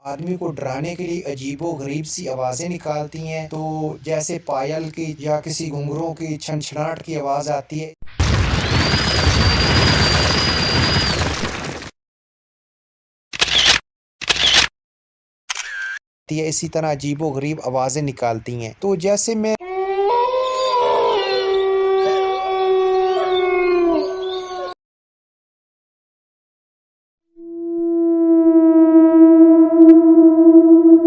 आदमी को डराने के लिए अजीबो-गरीब सी आवाज़ें निकालती हैं, तो जैसे पायल की या किसी घुंघरूओं की छनछनाहट की आवाज़ आती है। इसी तरह अजीबो-गरीब आवाज़ें निकालती हैं। तो जैसे मैं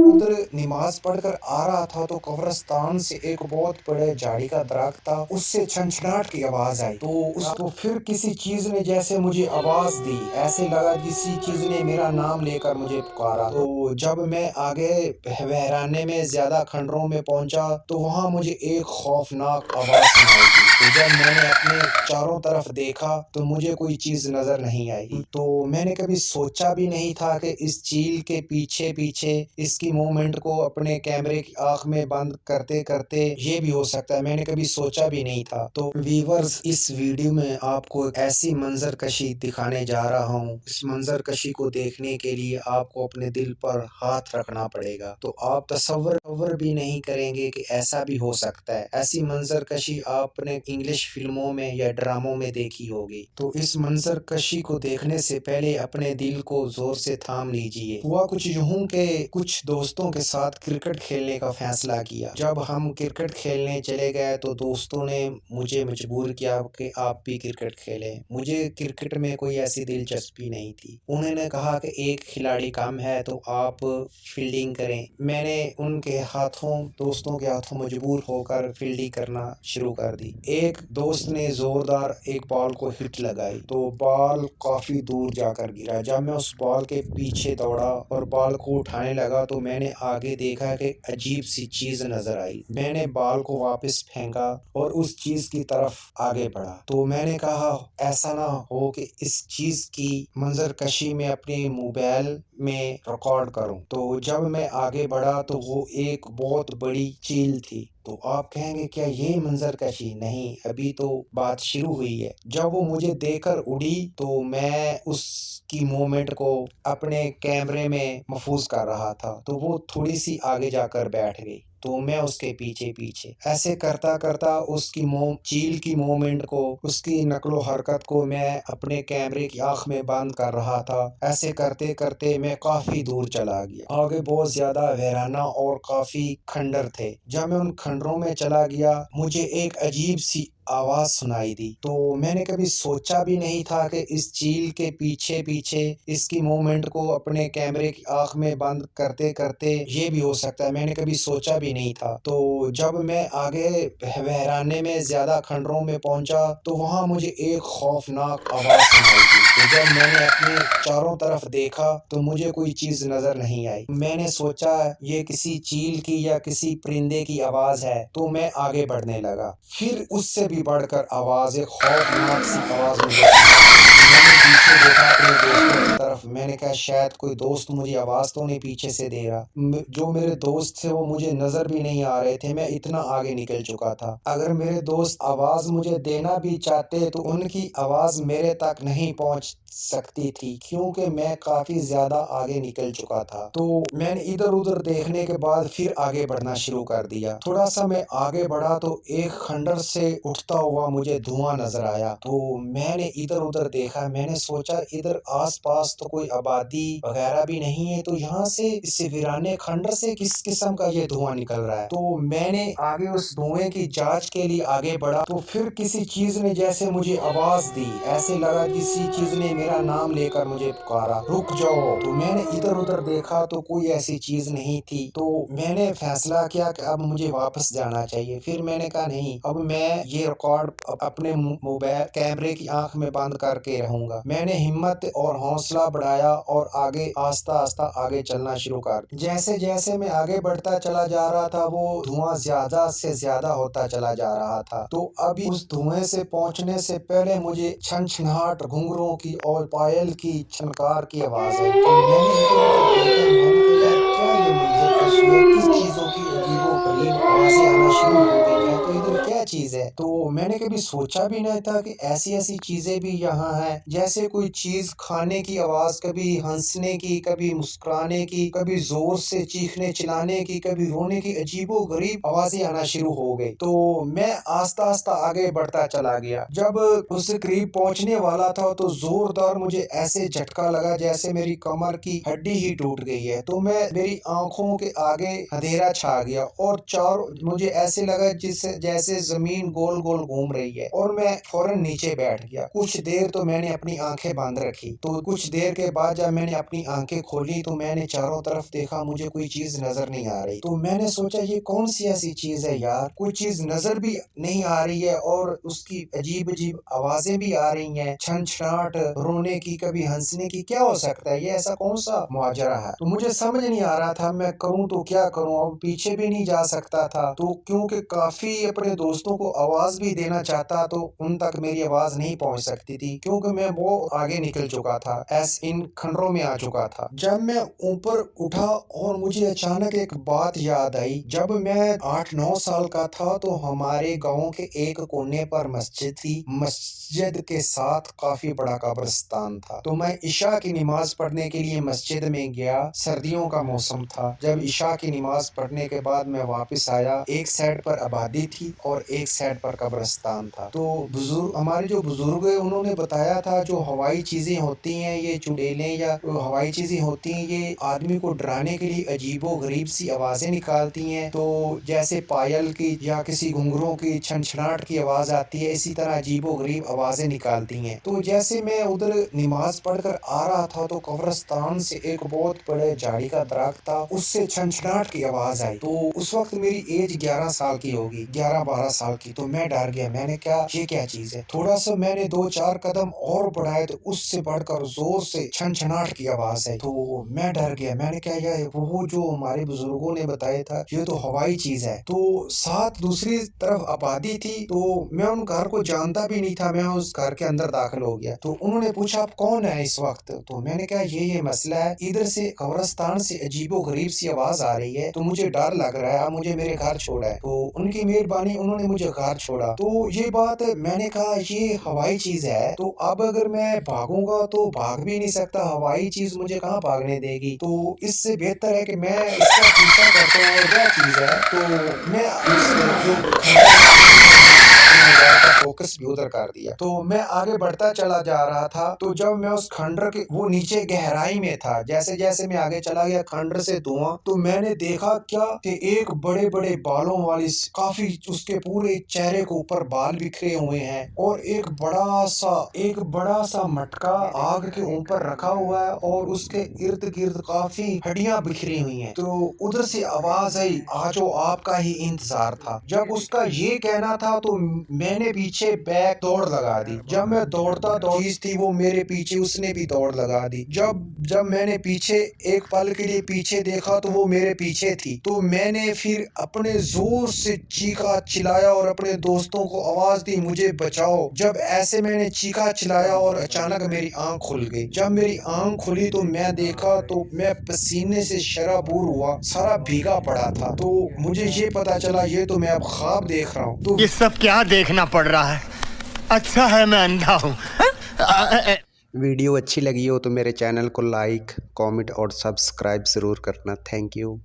उधर नमाज़ पढ़कर आ रहा था तो कब्रिस्तान से एक बहुत बड़े झाड़ी का दरख्त था, उससे छनछनाहट की आवाज़ आई। तो फिर किसी चीज़ ने जैसे मुझे आवाज़ दी, ऐसे लगा किसी चीज़ ने मेरा नाम लेकर मुझे पुकारा। तो जब मैं आगे बहराने में ज़्यादा खंडरों में पहुँचा, तो वहाँ मुझे एक खौफनाक आवाज़ सुनाई दी। तो जब मैंने अपने चारों तरफ देखा, तो मुझे कोई चीज़ नज़र नहीं आई। तो मैंने कभी सोचा भी नहीं था कि इस चील के पीछे-पीछे इसकी मूवमेंट को अपने कैमरे की आँख में बंद करते-करते ये भी हो सकता है, मैंने कभी सोचा भी नहीं था। तो व्यूअर्स, इस वीडियो में आपको एक ऐसी मंज़रकशी दिखाने जा रहा हूँ, इस मंज़रकशी को देखने के लिए आपको अपने दिल पर हाथ रखना पड़ेगा। तो आप तसव्वुर भी नहीं करेंगे कि ऐसा भी हो सकता है। ऐसी मंज़रकशी आपने इंग्लिश फ़िल्मों में या ड्रामों में देखी होगी। तो इस मंज़रकशी को देखने से पहले अपने दिल को ज़ोर से थाम लीजिए। हुआ कुछ यूँ के कुछ दोस्तों के साथ क्रिकेट खेलने का फैसला किया। जब हम क्रिकेट खेलने चले गए तो दोस्तों ने मुझे मजबूर किया कि आप भी क्रिकेट खेलें। मुझे क्रिकेट में कोई ऐसी दिलचस्पी नहीं थी। उन्होंने कहा कि एक खिलाड़ी कम है तो आप फील्डिंग करें। मैंने उनके हाथों दोस्तों के हाथों मजबूर होकर फील्डिंग करना शुरू कर दी। एक दोस्त ने जोरदार एक बॉल को हिट लगाई तो बॉल काफी दूर जाकर गिरा। जब मैं उस बॉल के पीछे दौड़ा और बॉल को उठाने लगा तो मैंने आगे देखा कि अजीब सी चीज नजर आई। मैंने बॉल को वापस फेंका और उस चीज की तरफ आगे बढ़ा। तो मैंने कहा ऐसा ना हो कि इस चीज की मंजरकशी में अपने मोबाइल में रिकॉर्ड करूं। तो जब मैं आगे बढ़ा तो वो एक बहुत बड़ी चील थी। तो आप कहेंगे क्या ये मंजरकशी? नहीं, अभी तो बात शुरू हुई है। जब वो मुझे देखकर उड़ी तो मैं उसकी मूवमेंट को अपने कैमरे में महफूज कर रहा था। तो वो थोड़ी सी आगे जाकर बैठ गई तो मैं उसके पीछे-पीछे ऐसे करता-करता उसकी चील की मूवमेंट को, उसकी नकलो हरकत को मैं अपने कैमरे की आँख में बंद कर रहा था। ऐसे करते-करते मैं काफ़ी दूर चला गया। आगे बहुत ज़्यादा वीराना और काफ़ी खंडर थे। जब मैं उन खंडरों में चला गया, मुझे एक अजीब-सी आवाज़ सुनाई दी। तो मैंने कभी सोचा भी नहीं था कि इस चील के पीछे-पीछे इसकी मूवमेंट को अपने कैमरे की आँख में बंद करते-करते ये भी हो सकता है, मैंने कभी सोचा भी नहीं था। तो जब मैं आगे बहराने में ज़्यादा खंडरों में पहुँचा, तो वहाँ मुझे एक खौफनाक आवाज़ सुनाई दी। तो जब मैंने अपने चारों तरफ देखा, तो मुझे कोई चीज़ नज़र नहीं आई। मैंने सोचा ये किसी चील की या किसी परिंदे की आवाज़ है, तो मैं आगे बढ़ने लगा। फिर उससे भी बढ़कर आवाज़, एक खौफनाक सी आवाज़ मुझे सुनाई। मैंने पीछे देखा अपने दोस्तों की तरफ। मैंने कहा शायद कोई दोस्त मुझे आवाज़ तो नहीं पीछे से दे रहा। जो मेरे दोस्त थे वो मुझे नज़र भी नहीं आ रहे थे, मैं इतना आगे निकल चुका था। अगर मेरे दोस्त आवाज़ मुझे देना भी चाहते तो उनकी आवाज़ मेरे तक नहीं पहुँच सकती थी, क्योंकि मैं काफ़ी ज़्यादा आगे निकल चुका था। तो मैंने इधर-उधर देखने के बाद फिर आगे बढ़ना शुरू कर दिया। थोड़ा-सा मैं आगे बढ़ा तो एक खंडर से उठता हुआ मुझे धुआँ नज़र आया। तो मैंने इधर-उधर देखा, मैंने सोचा इधर आस-पास तो कोई आबादी वगैरह भी नहीं है, तो यहाँ से इस वीराने खंडर से किस किस्म का ये धुआँ निकल रहा है। तो मैंने आगे उस धुएँ की जाँच के लिए आगे बढ़ा, तो फिर किसी चीज़ ने जैसे मुझे आवाज़ दी। ऐसे लगा किसी चीज़ ने मेरा नाम लेकर मुझे पुकारा, रुक जाओ। तो मैंने इधर-उधर देखा तो कोई ऐसी चीज़ नहीं थी। तो मैंने फैसला किया कि अब मुझे वापस जाना चाहिए। फिर मैंने कहा नहीं, अब मैं ये रिकॉर्ड अपने मोबाइल कैमरे की आँख में बंद करके रहूँगा। मैंने हिम्मत और हौसला बढ़ाया और आगे आस्ता-आस्ता आगे चलना शुरू कर। जैसे-जैसे मैं आगे बढ़ता चला जा रहा था, वो धुआँ ज़्यादा से ज़्यादा होता चला जा रहा था। तो अभी उस धुएँ से पहुँचने से पहले मुझे छनछनाहट, घुंघरूओं की और पायल की छनकार की आवाज़ आई। तो मैंने इधर-उधर देखा, मैंने कहा यार क्या ये मंज़रकशी है? किस चीज़ों की अजीबो-गरीब आवाज़ें आना शुरू हो गई हैं, तो इधर क्या चीज़ है? तो तो मैंने कभी सोचा भी नहीं था कि ऐसी ऐसी चीजें भी यहाँ हैं। जैसे कोई चीज खाने की आवाज, कभी हंसने की, कभी मुस्कुराने की, कभी जोर से चीखने चिल्लाने की, कभी रोने की, अजीबो गरीब आवाजें आना शुरू हो गई। तो मैं आस्ता आस्ता आगे बढ़ता चला गया। जब उससे करीब पहुंचने वाला था तो जोरदार मुझे ऐसे झटका लगा जैसे मेरी कमर की हड्डी ही टूट गई है। तो मेरी आंखों के आगे अंधेरा छा गया और मुझे ऐसे लगा जिससे जैसे जमीन गोल गोल घूम रही है, और मैं फौरन नीचे बैठ गया। कुछ देर तो मैंने अपनी आंखें बंद रखी। तो कुछ देर के बाद जब मैंने अपनी आंखें खोली तो मैंने चारों तरफ देखा, मुझे कोई चीज नजर नहीं आ रही। तो मैंने सोचा ये कौन सी ऐसी चीज है यार, कोई चीज नजर भी नहीं आ रही है और उसकी अजीब अजीब आवाजें भी आ रही हैं, छनछनाहट, रोने की, कभी हंसने की। क्या हो सकता है, ये ऐसा कौन सा मुआजरा है? तो मुझे समझ नहीं आ रहा था मैं करूं तो क्या करूं। अब पीछे भी नहीं जा सकता था, तो क्योंकि काफी अपने दोस्तों को आवाज भी देना चाहता तो उन तक मेरी आवाज नहीं पहुंच सकती थी, क्योंकि मैं वो आगे निकल चुका था, इन खंडरों में आ चुका था। जब मैं ऊपर उठा और मुझे अचानक एक बात याद आई। जब मैं 8-9 साल का था तो हमारे गांव के एक कोने पर मस्जिद थी। मस्जिद के साथ काफी बड़ा कब्रिस्तान था। तो मैं इशा की नमाज पढ़ने के लिए मस्जिद में गया। सर्दियों का मौसम था। जब इशा की नमाज पढ़ने के बाद मैं वापस आया, एक साइड पर आबादी थी और एक साइड पर कब्रिस्तान था। तो हमारे जो बुजुर्ग है उन्होंने बताया था, जो हवाई चीजें होती हैं, ये चुड़ैलें या हवाई चीजें होती हैं, ये आदमी को डराने के लिए अजीबो गरीब सी आवाजें निकालती हैं। तो जैसे पायल की या किसी घुंघरों की छनछनाहट की आवाज आती है, इसी तरह अजीबो गरीब आवाजें निकालती हैं। तो जैसे मैं उधर नमाज पढ़कर आ रहा था तो कब्रिस्तान से एक बहुत बड़े झाड़ी का दरख्त था, उससे छनछनाहट की आवाज आई। तो उस वक्त मेरी एज 11 साल की होगी, 11-12 साल की। तो मैं डर गया, मैंने क्या, ये क्या चीज है? थोड़ा सा मैंने 2-4 कदम और बढ़ाए तो उससे बढ़कर जोर से छनछनाहट की आवाज आई। तो मैं डर गया, मैंने क्या, यह वो जो हमारे बुजुर्गों ने बताया था, ये तो हवाई चीज है। तो साथ दूसरी तरफ आबादी थी, तो मैं उन घर को जानता भी नहीं था। मैं उस घर के अंदर दाखिल हो गया। तो उन्होंने पूछा आप कौन है इस वक्त? तो मैंने कहा ये मसला है, इधर से कब्रिस्तान से अजीबो गरीब सी आवाज आ रही है, तो मुझे डर लग रहा है, आप मुझे मेरे घर छोड़ा है। तो उनकी मेहरबानी, उन्होंने मुझे घर छोड़ा। तो ये बात मैंने कहा ये हवाई चीज है, तो अब अगर मैं भागूंगा तो भाग भी नहीं सकता, हवाई चीज मुझे कहाँ भागने देगी। तो इससे बेहतर है कि मैं इसका पीछा करता हूँ, क्या चीज है। तो मैं फोकस भी उधर कर दिया। तो मैं आगे बढ़ता चला जा रहा था। तो जब मैं उस खंडर के वो नीचे गहराई में था, जैसे जैसे मैं आगे चला गया खंडर से धुआं, तो मैंने देखा क्या कि एक बड़े बड़े बालों वाली, काफी उसके पूरे चेहरे के ऊपर बाल बिखरे हुए हैं, और एक बड़ा सा मटका आग के ऊपर रखा हुआ है और उसके इर्द गिर्द काफी हड्डियां बिखरी हुई हैं। तो उधर से आवाज आई, आज आपका ही इंतजार था। जब उसका ये कहना था तो मैंने पीछे बैक दौड़ लगा दी। जब मैं दौड़ता चीज थी वो मेरे पीछे, उसने भी दौड़ लगा दी। जब मैंने पीछे एक पल के लिए पीछे देखा तो वो मेरे पीछे थी। तो मैंने फिर अपने जोर से चीखा चिल्लाया और अपने दोस्तों को आवाज दी, मुझे बचाओ। जब ऐसे मैंने चीखा चिल्लाया और अचानक मेरी आंख खुल गई। जब मेरी आंख खुली तो मैं देखा तो मैं पसीने से शराबूर हुआ, सारा भीगा पड़ा था। तो मुझे ये पता चला ये तो मैं अब ख्वाब देख रहा हूँ। तो ये सब क्या देखना पड़ रहा है? अच्छा है मैं अंधा हूँ। वीडियो अच्छी लगी हो तो मेरे चैनल को लाइक, कमेंट और सब्सक्राइब ज़रूर करना। Thank you.